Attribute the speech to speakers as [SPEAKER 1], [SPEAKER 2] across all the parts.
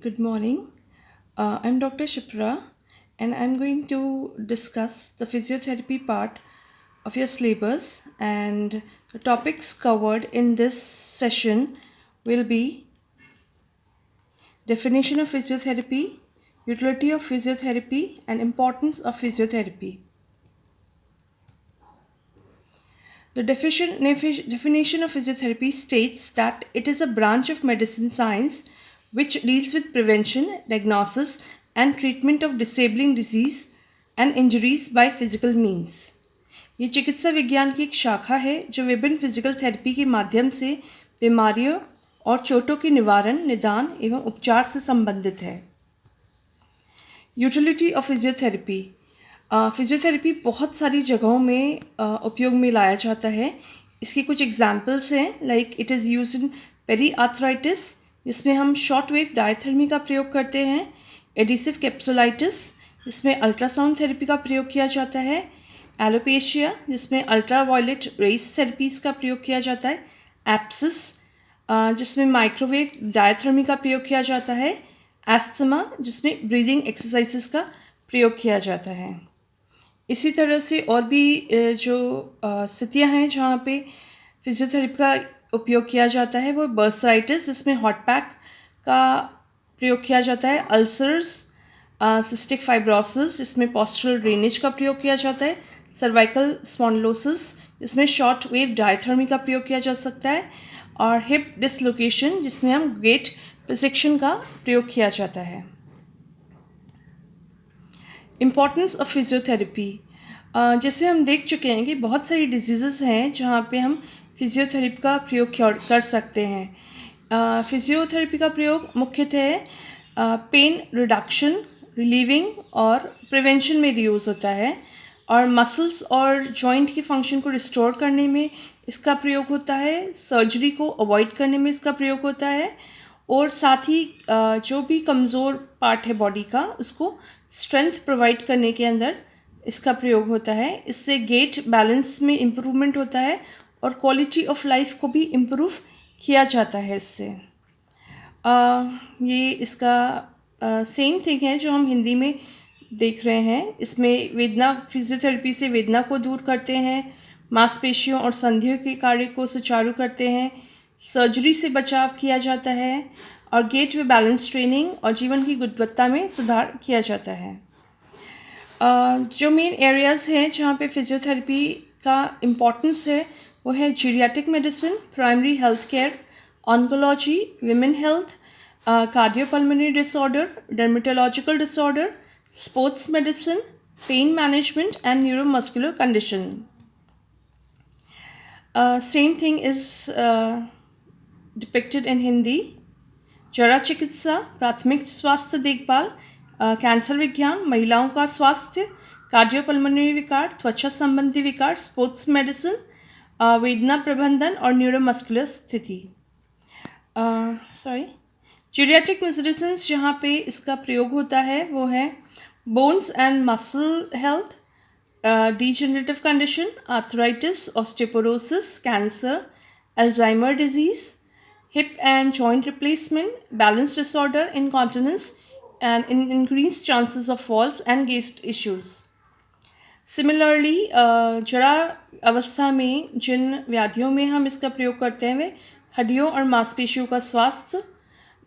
[SPEAKER 1] Good morning. I'm Dr. Shipra, and I'm going to discuss the physiotherapy part of your syllabus. And the topics covered in this session will be definition of physiotherapy, utility of physiotherapy, and importance of physiotherapy. The definition of physiotherapy states that it is a branch of medicine science which deals with prevention, diagnosis, and treatment of disabling disease and injuries by physical means. ये चिकित्सा विज्ञान की एक शाखा है जो विभिन्न physical therapy के माध्यम से बीमारियों और चोटों के निवारण, निदान एवं उपचार से संबंधित है। यूटिलिटी ऑफ फिजियोथेरेपी फिजियोथेरेपी बहुत सारी जगहों में उपयोग में लाया जाता है। इसकी कुछ एग्जांपल्स हैं, like it is used in periarthritis जिसमें हम शॉर्ट वेव डायथर्मी का प्रयोग करते हैं, एडिसिव कैप्सुलाइटिस जिसमें अल्ट्रासाउंड थेरेपी का प्रयोग किया जाता है, एलोपेशिया जिसमें अल्ट्रा वायलेट रेज थेरेपीज़ का प्रयोग किया जाता है, एप्सिस जिसमें माइक्रोवेव डायथर्मी का प्रयोग किया जाता है, एस्थमा जिसमें ब्रीदिंग एक्सरसाइजेस का प्रयोग किया जाता है। इसी तरह से और भी जो स्थितियां हैं जहाँ पे फिजियोथेरेपी का उपयोग किया जाता है वो बर्साइटिस जिसमें हॉट पैक का प्रयोग किया जाता है, अल्सर्स, सिस्टिक फाइब्रोसिस जिसमें पोस्टरल ड्रेनेज का प्रयोग किया जाता है, सर्वाइकल स्पॉन्डिलोसिस जिसमें शॉर्ट वेव डायथर्मी का प्रयोग किया जा सकता है, और हिप डिसलोकेशन जिसमें हम गेट प्रिसेक्शन का प्रयोग किया जाता है। इम्पॉर्टेंस ऑफ फिजियोथेरेपी, जैसे हम देख चुके हैं कि बहुत सारी डिजीज़ेस हैं जहाँ पे हम फिजियोथेरेपी का प्रयोग कर सकते हैं। फिजियोथेरेपी का प्रयोग मुख्यतः पेन रिडक्शन, रिलीविंग और प्रिवेंशन में यूज़ होता है, और मसल्स और जॉइंट के फंक्शन को रिस्टोर करने में इसका प्रयोग होता है, सर्जरी को अवॉइड करने में इसका प्रयोग होता है, और साथ ही जो भी कमज़ोर पार्ट है बॉडी का उसको स्ट्रेंथ प्रोवाइड करने के अंदर इसका प्रयोग होता है। इससे गेट बैलेंस में इम्प्रूवमेंट होता है और क्वालिटी ऑफ लाइफ को भी इम्प्रूव किया जाता है इससे। ये इसका सेम थिंग है जो हम हिंदी में देख रहे हैं। इसमें वेदना, फिजियोथेरेपी से वेदना को दूर करते हैं, मांसपेशियों और संधियों के कार्य को सुचारू करते हैं, सर्जरी से बचाव किया जाता है, और गेट वे बैलेंस ट्रेनिंग और जीवन की गुणवत्ता में सुधार किया जाता है। जो मेन एरियाज़ हैं जहाँ पे फिजियोथेरेपी का इम्पोर्टेंस है वो है geriatric medicine, primary health care, oncology, women health, cardiopulmonary disorder, dermatological disorder, sports medicine, pain management and neuromuscular condition. Same thing is depicted in Hindi. जरा चिकित्सा, प्राथमिक स्वास्थ्य देखभाल, कैंसर विज्ञान, महिलाओं का स्वास्थ्य, कार्डियोपल्मोनरी विकार, त्वचा संबंधी विकार, स्पोर्ट्स मेडिसिन, वेदना प्रबंधन और न्यूरोमस्कुलर स्थिति। जीरियाट्रिक मेडिसिन जहाँ पे इसका प्रयोग होता है वो है bones and muscle health, degenerative condition, arthritis, osteoporosis, cancer, Alzheimer disease, hip and joint replacement, balance disorder, incontinence, and increased chances of falls and gait issues. Similarly, जरा अवस्था में जिन व्याधियों में हम इसका प्रयोग करते हैं वे हड्डियों और मांसपेशियों का स्वास्थ्य,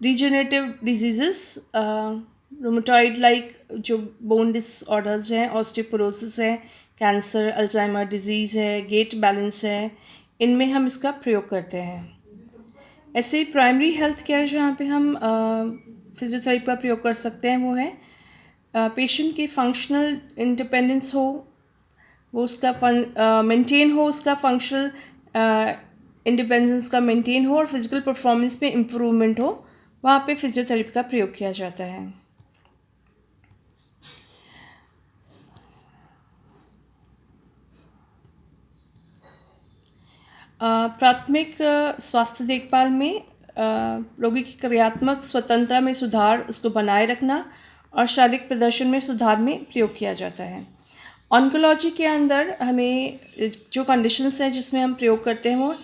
[SPEAKER 1] डिजेनरेटिव डिजीज़ेस, रूमेटॉइड लाइक जो बोन डिसऑर्डर्स हैं, ऑस्टियोपोरोसिस है, कैंसर, अल्जाइमर डिजीज़ है, गेट बैलेंस है, इनमें हम इसका प्रयोग करते हैं। ऐसे ही प्राइमरी हेल्थ केयर जहाँ पे हम फिजियोथेरेपी का प्रयोग कर सकते हैं वो है पेशेंट के फंक्शनल इंडिपेंडेंस हो, वो उसका मेंटेन हो, उसका फंक्शनल इंडिपेंडेंस का मेंटेन हो और फिजिकल परफॉर्मेंस में इम्प्रूवमेंट हो, वहाँ पे फिजियोथेरेपी का प्रयोग किया जाता है। प्राथमिक स्वास्थ्य देखभाल में रोगी की क्रियात्मक स्वतंत्रता में सुधार, उसको बनाए रखना और शारीरिक प्रदर्शन में सुधार में प्रयोग किया जाता है। ऑन्कोलॉजी के अंदर हमें जो कंडीशंस हैं जिसमें हम प्रयोग करते हैं वो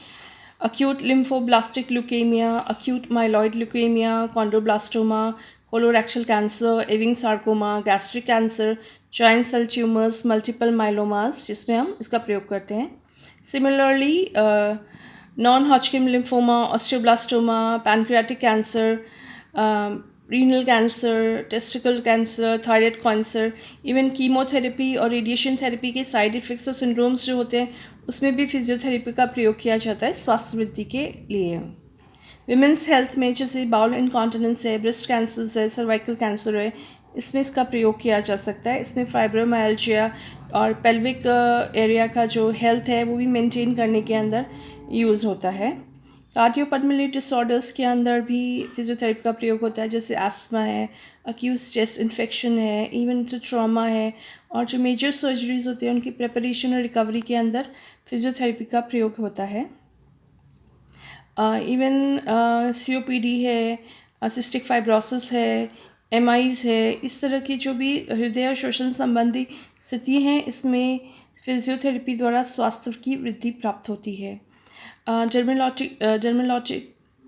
[SPEAKER 1] acute lymphoblastic leukemia, acute myeloid leukemia, chondroblastoma, colorectal cancer, Ewing sarcoma, gastric cancer, giant cell tumors, multiple myelomas, जिसमें हम इसका प्रयोग करते हैं. Similarly, non-Hodgkin lymphoma, osteoblastoma, pancreatic cancer, renal cancer, testicle cancer, thyroid cancer, even chemotherapy और radiation therapy के side effects और syndromes जो होते हैं उसमें भी फिजियोथेरेपी का प्रयोग किया जाता है स्वास्थ्य वृद्धि के लिए. विमेंस हेल्थ में जैसे बाउल इनकॉन्टिनेंस है, ब्रेस्ट कैंसर है, सर्वाइकल कैंसर है, इसमें इसका प्रयोग किया जा सकता है. इसमें फाइब्रोमाइल्जिया और पेल्विक एरिया का जो हेल्थ है वो भी मेंटेन करने के अंदर यूज़ होता है. कार्डियोपल्मोनरी डिसऑर्डर्स के अंदर भी फिजियोथेरेपी का प्रयोग होता है, जैसे एस्थमा है, अक्यूट चेस्ट इन्फेक्शन है, इवन तो ट्रॉमा है, और जो मेजर सर्जरीज होती हैं उनकी प्रिपरेशन और रिकवरी के अंदर फिजियोथेरेपी का प्रयोग होता है. इवन COPD है, सिस्टिक फाइब्रोसिस है, MIs है, इस तरह की जो भी हृदय और श्वसन संबंधी स्थिति हैं इसमें फिजियोथेरेपी द्वारा स्वास्थ्य की वृद्धि प्राप्त होती है.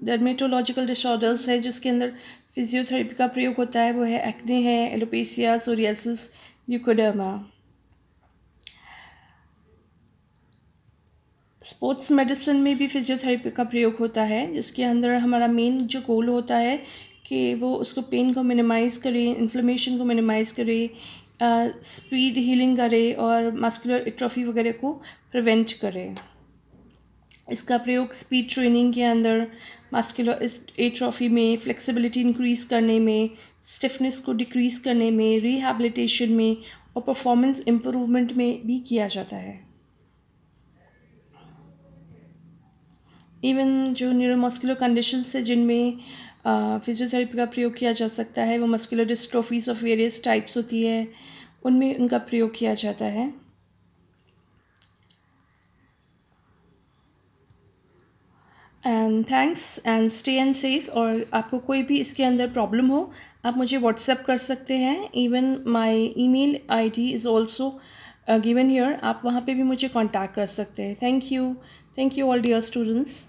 [SPEAKER 1] डर्मेटोलॉजिकल डिसऑर्डर्स है जिसके अंदर फिजियोथेरेपी का प्रयोग होता है, वो है एक्ने है, alopecia, psoriasis, leucoderma. Sports medicine में भी फिजियोथेरेपी का प्रयोग होता है, जिसके अंदर हमारा मेन जो गोल होता है कि वो उसको पेन को मिनिमाइज़ करे, इन्फ्लेमेशन को मिनिमाइज़ करे, स्पीड हीलिंग करे और मस्कुलर एट्रोफी वगैरह को प्रिवेंट करे. इसका प्रयोग स्पीड ट्रेनिंग के अंदर, मस्कुलर एट्रोफी में, फ्लेक्सिबिलिटी इंक्रीज़ करने में, स्टिफनेस को डिक्रीज़ करने में, रिहैबिलिटेशन में और परफॉर्मेंस इम्प्रूवमेंट में भी किया जाता है. इवन जो न्यूरोमस्कुलर कंडीशंस है जिनमें फिजियोथेरेपी का प्रयोग किया जा सकता है, वो मस्कुलर डिस्ट्रोफीज ऑफ वेरियस टाइप्स होती है, उनमें उनका प्रयोग किया जाता है. And thanks and stay and safe. और आपको कोई भी इसके अंदर प्रॉब्लम हो आप मुझे व्हाट्सएप कर सकते हैं. Even my email ID is also given here, आप वहाँ पे भी मुझे कांटेक्ट कर सकते हैं. Thank you all dear students.